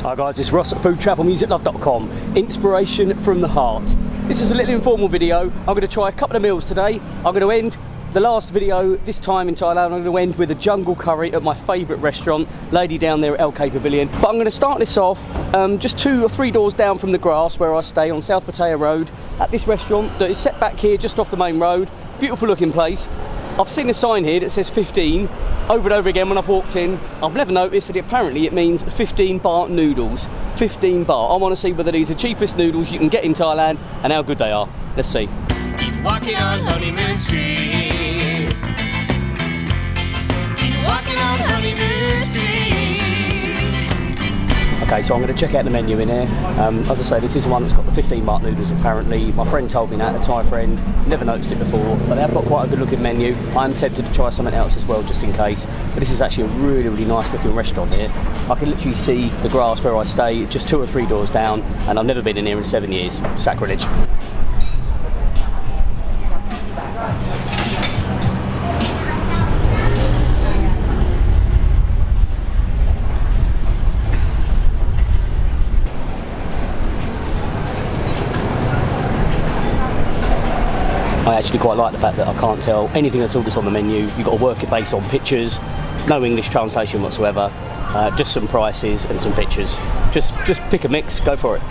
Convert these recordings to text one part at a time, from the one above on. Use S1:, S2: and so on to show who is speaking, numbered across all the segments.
S1: Hi guys, it's Ross at FoodTravelMusicLove.com. Inspiration from the heart. This is a little informal video. I'm going to try a couple of meals today. I'm going to end the last video this time in Thailand. I'm going to end with a jungle curry at my favourite restaurant, lady down there at LK Pavilion. But I'm going to start this off just 2 or 3 doors down from the grass where I stay on South Pattaya Road at this restaurant that is set back here just off the main road. Beautiful looking place. I've seen a sign here that says 15 over and over again when I've walked in. I've never noticed that apparently it means 15 baht noodles. 15 baht. I want to see whether these are cheapest noodles you can get in Thailand and how good they are. Let's see.
S2: Keep walking on Honeymoon Street. Keep walking on Honeymoon Street.
S1: Okay, so I'm going to check out the menu in here. As I say, this is the one that's got the 15 baht noodles apparently. My friend told me that, a Thai friend. Never noticed it before, but they have got quite a good looking menu. I'm tempted to try something else as well, just in case. But this is actually a really, really nice looking restaurant here. I can literally see the grass where I stay, just 2 or 3 doors down, and I've never been in here in 7 years. Sacrilege. I actually quite like the fact that I can't tell anything at all that's on the menu. You've got to work it based on pictures, no English translation whatsoever, just some prices and some pictures. Just pick a mix, go for it.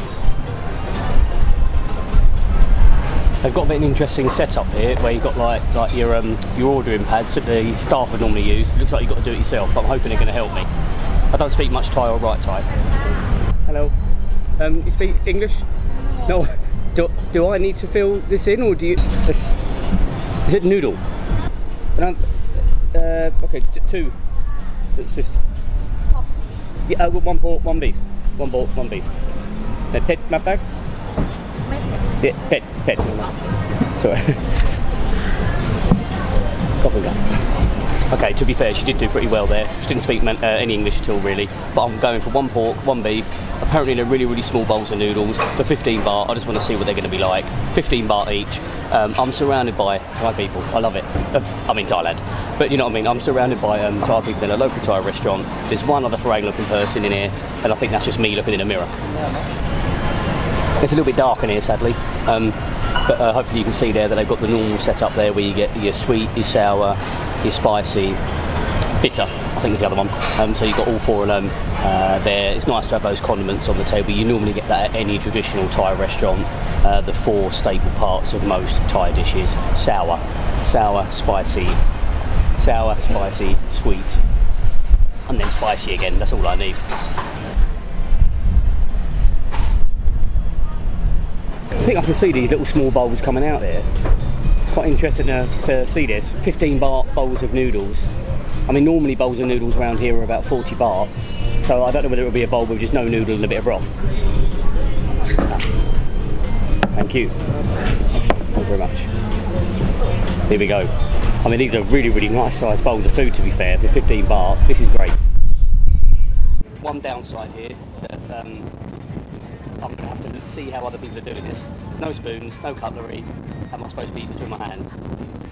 S1: They've got a bit of an interesting setup here where you've got like your ordering pads that the staff would normally use. It looks like you've got to do it yourself, but I'm hoping they're going to help me. I don't speak much Thai or right Thai. Hello. You speak English? No. Do I need to fill this in, or do you? Is it noodle? Okay, 2. It's just. Yeah, 1 pork, 1 beef. 1 pork, 1 beef. Pet, not bag? Yeah, pet. Sorry. Copy that. Okay, to be fair, she did do pretty well there. She didn't speak any English at all, really. But I'm going for 1 pork, 1 beef. Apparently they're really, really small bowls of noodles for 15 baht. I just want to see what they're going to be like. 15 baht each. I'm surrounded by Thai people. I love it. I'm in Thailand. But you know what I mean? I'm surrounded by Thai people in a local Thai restaurant. There's one other foreign looking person in here, and I think that's just me looking in a mirror. It's a little bit dark in here, sadly. But hopefully you can see there that they've got the normal setup there where you get your sweet, your sour, your spicy, bitter, I think is the other one. So you've got all 4 of them there. It's nice to have those condiments on the table. You normally get that at any traditional Thai restaurant. The 4 staple parts of most Thai dishes: sour, spicy, sweet, and then spicy again. That's all I need. I think I can see these little small bowls coming out there. It's quite interesting to see this. 15 baht bowls of noodles. I mean, normally bowls of noodles around here are about 40 baht. So I don't know whether it'll be a bowl with just no noodle and a bit of broth. Thank you. Thank you very much. Here we go. I mean, these are really, really nice sized bowls of food, to be fair. For 15 baht, this is great. One downside here that I'm going to have to see how other people are doing this. No spoons, no cutlery. How am I supposed to eat this with my hands?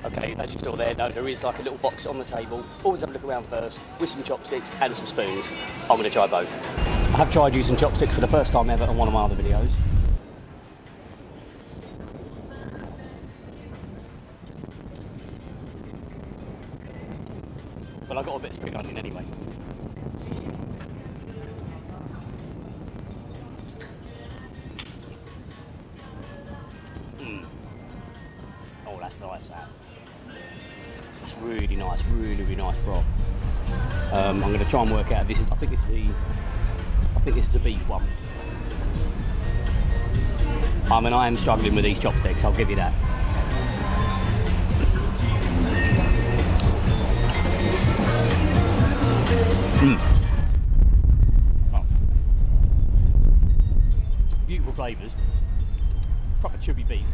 S1: Okay, as you saw there, no, there is like a little box on the table. Always have a look around first with some chopsticks and some spoons. I'm going to try both. I have tried using chopsticks for the first time ever on one of my other videos. But I got a bit of spring onion anyway. Oh, that's nice, that. It's really nice, really, really nice broth. I'm going to try and work out. I think it's the beef one. I mean, I am struggling with these chopsticks. I'll give you that. Oh. Beautiful flavours. Proper chewy beef.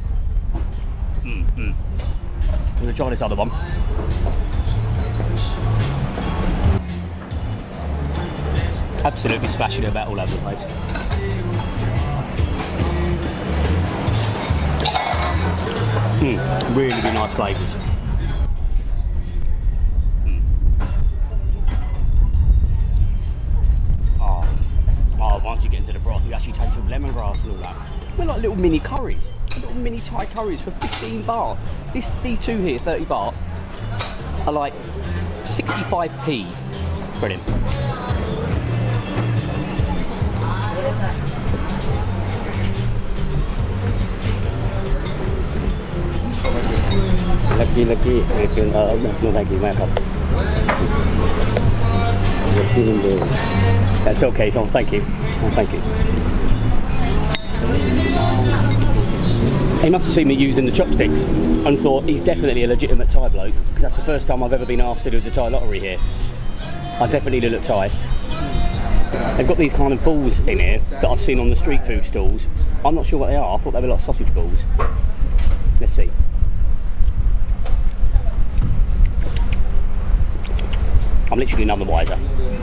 S1: I'm going to try this other one. Absolutely smashing it about all over the place. Really, really nice flavours. But once you get into the broth, you actually taste some lemongrass and all that. They're like little mini curries, little mini Thai curries for 15 baht. These two here, 30 baht, are like 65p. Brilliant. Lucky. No, thank you, man. That's okay, Tom. Thank you. Oh, thank you. He must have seen me using the chopsticks and thought he's definitely a legitimate Thai bloke, because that's the first time I've ever been asked to do the Thai lottery here. I definitely look Thai. They've got these kind of balls in here that I've seen on the street food stalls. I'm not sure what they are. I thought they were like sausage balls. Let's see. I'm literally none the wiser.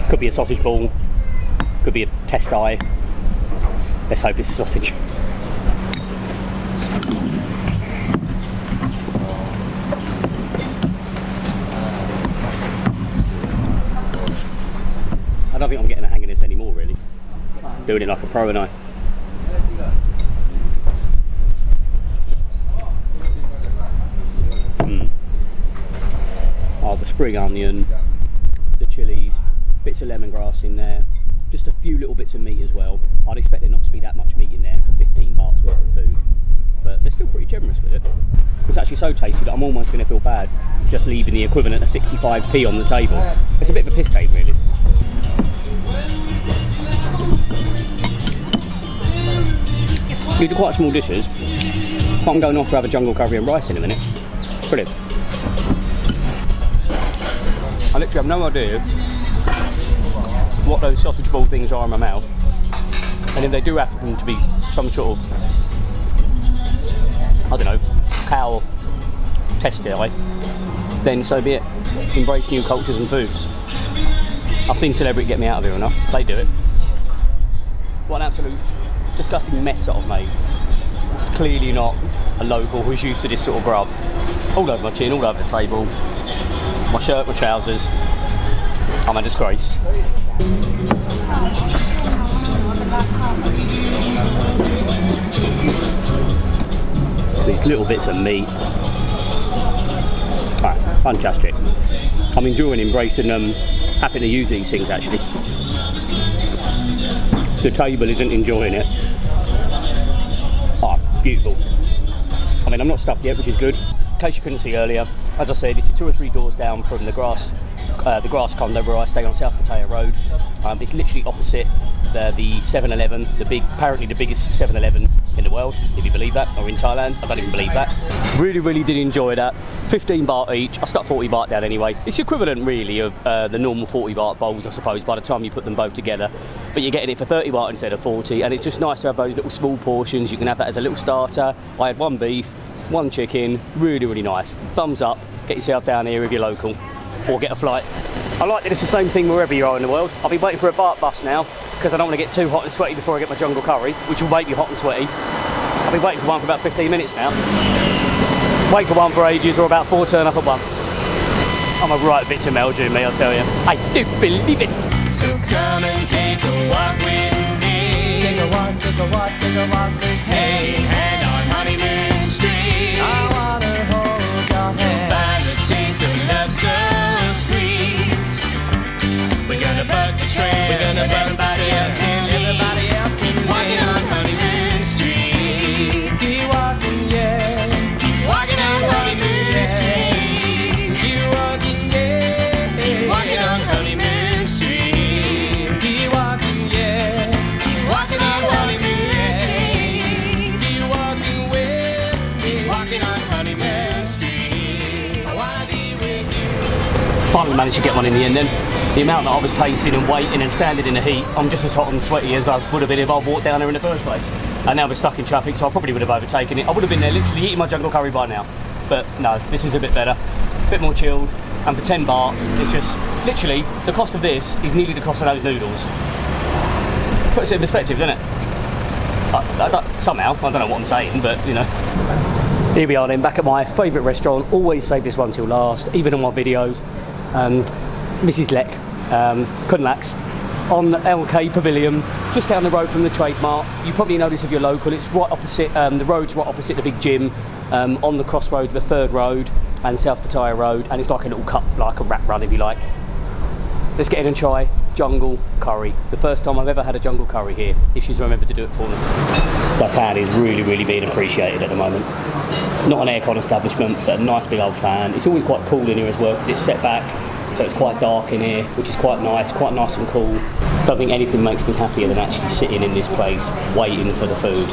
S1: Could be a sausage ball, could be a test eye. Let's hope it's a sausage. I don't think I'm getting the hang of this anymore, really. Doing it like a pro, and I. Oh, the spring onion, the chilies, bits of lemongrass in there, just a few little bits of meat as well. I'd expect there not to be that much meat in there for 15 bahts worth of food, but they're still pretty generous with it. It's actually so tasty that I'm almost going to feel bad just leaving the equivalent of 65p on the table. It's a bit of a piss take, really. These are quite small dishes, but I'm going off to have a jungle curry and rice in a minute. Brilliant. I literally have no idea what those sausage ball things are in my mouth, and if they do happen to be some sort of, I don't know, cow test eye, then so be it. Embrace new cultures and foods. I've seen Celebrity get me out of here enough. They do it. What an absolute disgusting mess that I've made. Clearly not a local who's used to this sort of grub. All over my chin, all over the table. My shirt, my trousers. I'm a disgrace. These little bits of meat. Alright, fantastic. I'm enjoying embracing them, happy to use these things actually. The table isn't enjoying it. Ah, beautiful. I mean, I'm not stuffed yet, which is good. In case you couldn't see earlier, as I said, it's 2 or 3 doors down from the grass condo where I stay on South Pattaya Road. It's literally opposite the 7-Eleven, apparently the biggest 7-Eleven in the world, if you believe that, or in Thailand. I don't even believe that. Really did enjoy that. 15 baht each. I stuck 40 baht down anyway. It's equivalent really of the normal 40 baht bowls, I suppose, by the time you put them both together. But you're getting it for 30 baht instead of 40, and it's just nice to have those little small portions. You can have that as a little starter. I had 1 beef, 1 chicken, really nice. Thumbs up, get yourself down here if you're local, or get a flight. I like that it's the same thing wherever you are in the world. I've been waiting for a Baht bus now, because I don't want to get too hot and sweaty before I get my jungle curry, which will make you hot and sweaty. I've been waiting for one for about 15 minutes now. Wait for one for ages, or about 4 turn up at once. I'm a right bit to Meldrew, me, I'll tell you. I do believe it.
S2: So come and take a walk with me. Take a walk with me. Hey, hand on Honeymoon Street. I wanna hold your hand. You'll find the taste of love so sweet. We're gonna buck the trend. We're gonna buck everybody else can lead. Everybody else can lead. Walking on Honeymoon Street. Keep walking, yeah. Keep walking on Honeymoon Street. Keep walking, yeah. Keep walking on Honeymoon Street. Keep walking, yeah. Keep walking on Honeymoon Street. Keep walking with me. Walking on Honeymoon Street. I wanna be with you.
S1: Finally managed to get one in the end then. The amount that I was pacing and waiting and standing in the heat, I'm just as hot and sweaty as I would have been if I walked down there in the first place. And now we're stuck in traffic, so I probably would have overtaken it. I would have been there literally eating my jungle curry by now. But no, this is a bit better, a bit more chilled. And for 10 baht, it's just, literally, the cost of this is nearly the cost of those noodles. Puts it in perspective, doesn't it? Somehow, I don't know what I'm saying, but you know. Here we are then, back at my favourite restaurant. Always save this one till last, even on my videos. Mrs. Lek, Kunlaks, on LK Pavilion, just down the road from the Trade Mart. You probably know this if you're local. It's right opposite, the road's right opposite the big gym, on the crossroad, the third road and South Pattaya Road, and it's like a little cut, like a rat run if you like. Let's get in and try jungle curry. The first time I've ever had a jungle curry here, if she's remembered to do it for me. That fan is really being appreciated at the moment. Not an aircon establishment, but a nice big old fan. It's always quite cool in here as well because it's set back, so it's quite dark in here, which is quite nice and cool. Don't think anything makes me happier than actually sitting in this place waiting for the food.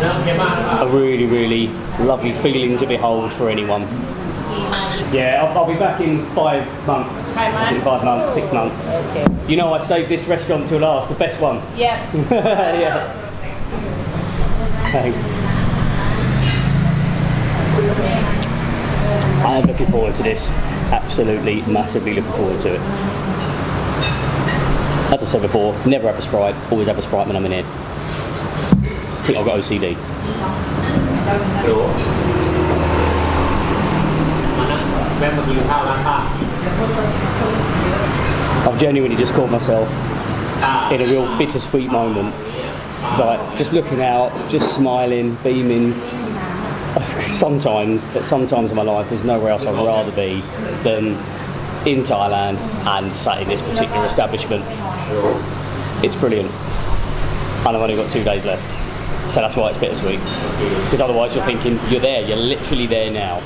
S1: A really lovely feeling to behold for anyone. Yeah, I'll be back in 5 months.
S3: 5 months?
S1: In 5 months, 6 months.
S3: Okay.
S1: You know I saved this restaurant till last, the best one.
S3: Yeah.
S1: Yeah. Thanks. I am looking forward to this. Absolutely, massively looking forward to it. As I said before, never have a Sprite, always have a Sprite when I'm in here. I think I've got OCD. I've genuinely just caught myself in a real bittersweet moment. Like, just looking out, just smiling, beaming. Sometimes in my life, there's nowhere else I'd rather be than in Thailand and sat in this particular establishment. It's brilliant. And I've only got 2 days left. So that's why it's bittersweet. Because otherwise you're thinking, you're there, you're literally there now.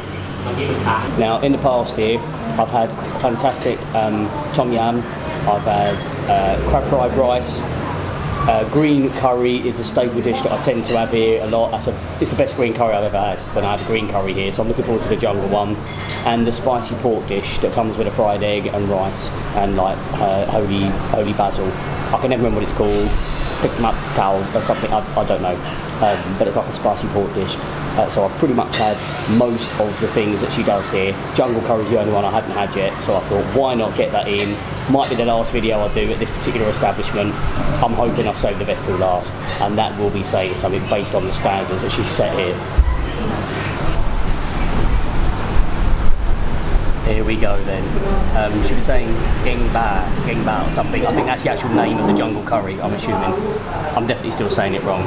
S1: Now, in the past here, I've had fantastic tom yum, I've had crab fried rice, green curry is a staple dish that I tend to have here a lot. It's the best green curry I've ever had when I had a green curry here, so I'm looking forward to the jungle one. And the spicy pork dish that comes with a fried egg and rice and like holy basil. I can never remember what it's called. Pick them up cow or something, I don't know. But it's like a spicy pork dish. So I've pretty much had most of the things that she does here. Jungle curry is the only one I hadn't had yet, so I thought, why not get that in? Might be the last video I do at this particular establishment. I'm hoping I've saved the best till last, and that will be saying something based on the standards that she's set here. Here we go then. She was saying Geng Ba or something. I think that's the actual name of the jungle curry, I'm assuming. I'm definitely still saying it wrong.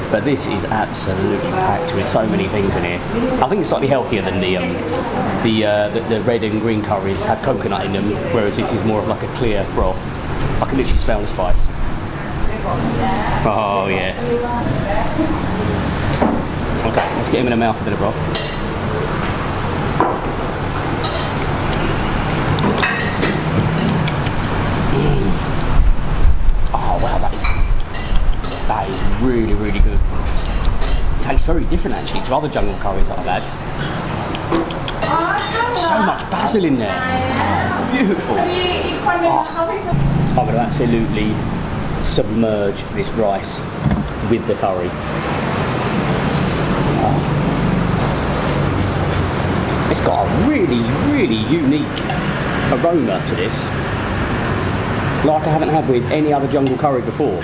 S1: But this is absolutely packed with so many things in here. I think it's slightly healthier than the red and green curries have coconut in them, whereas this is more of like a clear broth. I can literally smell the spice. Oh yes. Okay, let's get him in the mouth a bit of broth. Oh wow, that is really good. Tastes very different actually to other jungle curries that I've had. So much basil in there. Beautiful. I'm going to absolutely submerge this rice with the curry. It's got a really unique aroma to this, like I haven't had with any other jungle curry before.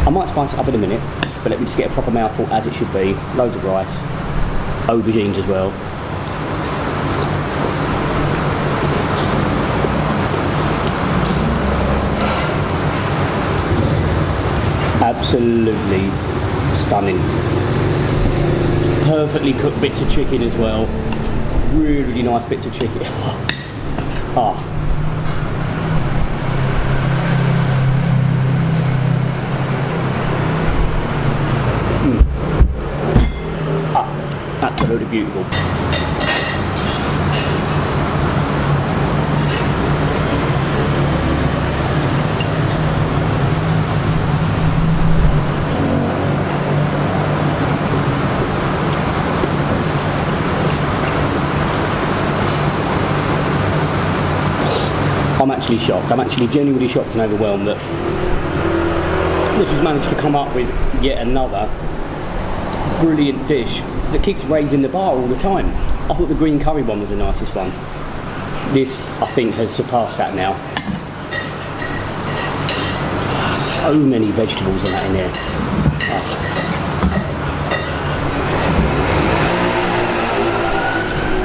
S1: I might spice it up in a minute, but let me just get a proper mouthful as it should be. Loads of rice, aubergines as well. Absolutely stunning. Perfectly cooked bits of chicken as well. Really nice bits of chicken. Ah. Absolutely beautiful. I'm actually shocked. I'm actually genuinely shocked and overwhelmed that this has managed to come up with yet another brilliant dish that keeps raising the bar all the time. I thought the green curry one was the nicest one. This, I think, has surpassed that now. So many vegetables and that in there. Oh.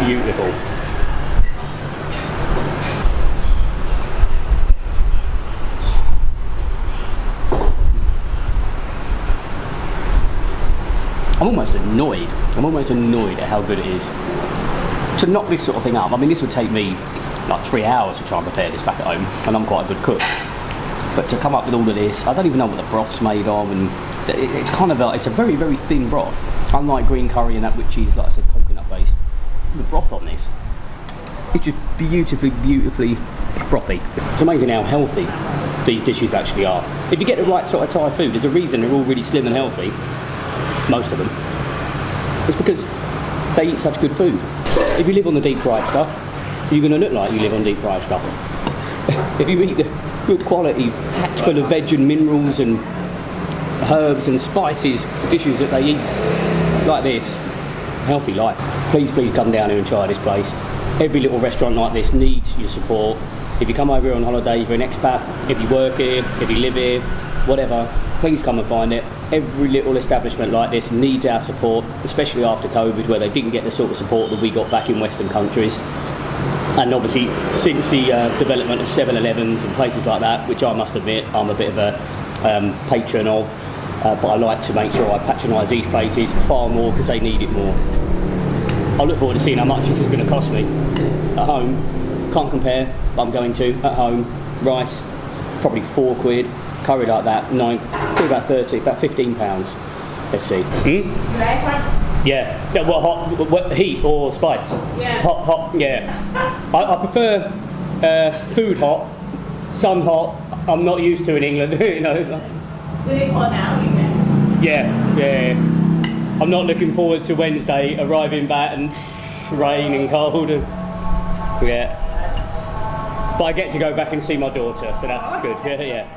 S1: Beautiful. I'm almost annoyed. I'm almost annoyed at how good it is. To knock this sort of thing up, I mean, this would take me like 3 hours to try and prepare this back at home, and I'm quite a good cook. But to come up with all of this, I don't even know what the broth's made of, and it's kind of it's a very, very thin broth. Unlike green curry and that, which is, like I said, coconut based. The broth on this, it's just beautifully, beautifully brothy. It's amazing how healthy these dishes actually are. If you get the right sort of Thai food, there's a reason they're all really slim and healthy, most of them. It's because they eat such good food. If you live on the deep fried stuff, you're going to look like you live on deep fried stuff. If you eat the good quality, packed full of veg and minerals and herbs and spices, dishes that they eat like this, healthy life. Please, please come down here and try this place. Every little restaurant like this needs your support. If you come over here on holiday, if you're an expat, if you work here, if you live here, whatever, please come and find it. Every little establishment like this needs our support, especially after COVID, where they didn't get the sort of support that we got back in Western countries. And obviously, since the development of 7-Elevens and places like that, which I must admit I'm a bit of a patron of, but I like to make sure I patronise these places far more because they need it more. I look forward to seeing how much this is going to cost me at home. Can't compare, but I'm going to at home. Rice, probably £4. Curry like that, probably about 30, about £15. Let's see. Yeah. What hot? What heat or spice? Yeah. Hot. Yeah. I prefer food hot, sun hot. I'm not used to in England. You know.
S3: Really hot now, you know.
S1: Yeah. I'm not looking forward to Wednesday arriving back and rain and cold. And, yeah. But I get to go back and see my daughter, so that's good. Yeah.